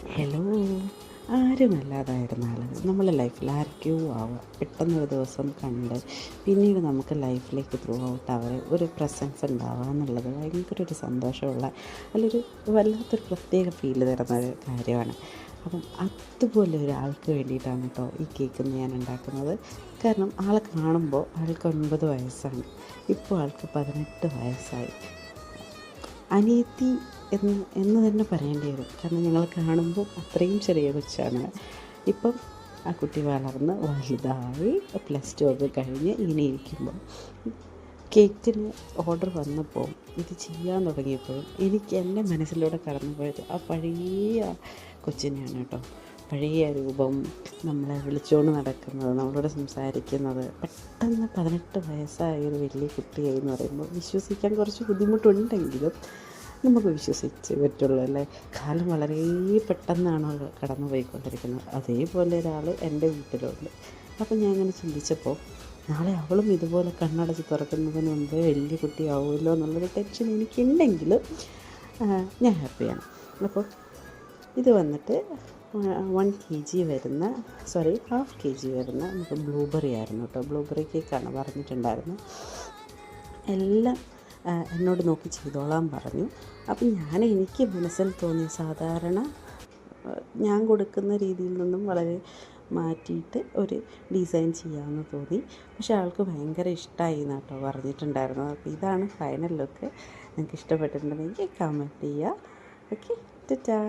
Hello. ആരുമല്ലാതായിരുന്നാൽ നമ്മളെ ലൈഫിൽ ആരൊക്കെയോ ആവാം. പെട്ടെന്നൊരു ദിവസം കണ്ട് പിന്നീട് നമുക്ക് ലൈഫിലേക്ക് ത്രൂ ഔട്ട് അവരെ ഒരു പ്രസൻസ് ഉണ്ടാവുക എന്നുള്ളത് ഭയങ്കര ഒരു സന്തോഷമുള്ള അല്ലൊരു വല്ലാത്തൊരു പ്രത്യേക ഫീല് തരുന്ന ഒരു കാര്യമാണ്. അപ്പം അതുപോലെ ഒരാൾക്ക് വേണ്ടിയിട്ടാണ് കേട്ടോ ഈ കേക്ക് ഞാൻ ഉണ്ടാക്കുന്നത്. കാരണം ആളെ കാണുമ്പോൾ ആൾക്ക് 9 വയസ്സാണ്, ഇപ്പോൾ ആൾക്ക് 18 വയസ്സായി. അനിയത്തി എന്ന് തന്നെ പറയേണ്ടി വരും. കാരണം ഞങ്ങൾ കാണുമ്പോൾ അത്രയും ചെറിയ കൊച്ചാണ്. ഇപ്പം ആ കുട്ടി വളർന്ന് വലുതായി +2 ഒക്കെ കഴിഞ്ഞ് ഇങ്ങനെ ഇരിക്കുമ്പോൾ കേക്കിന് ഓർഡർ വന്നപ്പോൾ ഇത് ചെയ്യാൻ തുടങ്ങിയപ്പോഴും എനിക്ക് എൻ്റെ മനസ്സിലൂടെ കടന്നു പോയത് ആ പഴയ കൊച്ചിനെയാണ് കേട്ടോ. പഴയ രൂപം, നമ്മളെ വിളിച്ചുകൊണ്ട് നടക്കുന്നത്, നമ്മളോട് സംസാരിക്കുന്നത്. പെട്ടെന്ന് 18 വയസ്സായ ഒരു വലിയ കുട്ടിയായി എന്ന് പറയുമ്പോൾ വിശ്വസിക്കാൻ കുറച്ച് ബുദ്ധിമുട്ടുണ്ടെങ്കിലും നമുക്ക് വിശ്വസിച്ച് പറ്റുള്ളൂ അല്ലേ. കാലം വളരെ പെട്ടെന്നാണ് കടന്നു പോയിക്കൊണ്ടിരിക്കുന്നത്. അതേപോലെ ഒരാൾ എൻ്റെ വീട്ടിലുണ്ട്. അപ്പോൾ ഞാൻ അങ്ങനെ ചിന്തിച്ചപ്പോൾ നാളെ അവളും ഇതുപോലെ കണ്ണടച്ച് തുറക്കുന്നതിന് മുമ്പേ വലിയ കുട്ടിയാവുമല്ലോ എന്നുള്ളൊരു ടെൻഷൻ എനിക്കുണ്ടെങ്കിലും ഞാൻ ഹാപ്പിയാണ്. അപ്പോൾ ഇത് വന്നിട്ട് 1 kg വരുന്ന ½ kg വരുന്ന നമുക്ക് ബ്ലൂബെറി ആയിരുന്നു കേട്ടോ. ബ്ലൂബെറി കേക്കാണ് പറഞ്ഞിട്ടുണ്ടായിരുന്നത്. എല്ലാം എന്നോട് നോക്കി ചെയ്തോളാൻ പറഞ്ഞു. അപ്പം എനിക്ക് മനസ്സിൽ തോന്നിയ സാധാരണ ഞാൻ കൊടുക്കുന്ന രീതിയിൽ നിന്നും വളരെ മാറ്റിയിട്ട് ഒരു ഡിസൈൻ ചെയ്യാമെന്ന് തോന്നി. പക്ഷേ ആൾക്ക് ഭയങ്കര ഇഷ്ടമായി എന്നാട്ടോ പറഞ്ഞിട്ടുണ്ടായിരുന്നത്. അപ്പോൾ ഇതാണ് ഫൈനൽ ലുക്ക്. നിങ്ങൾക്ക് ഇഷ്ടപ്പെട്ടിട്ടുണ്ടെങ്കിൽ കമൻറ്റ് ചെയ്യുക. ഓക്കെ, ടാറ്റാ.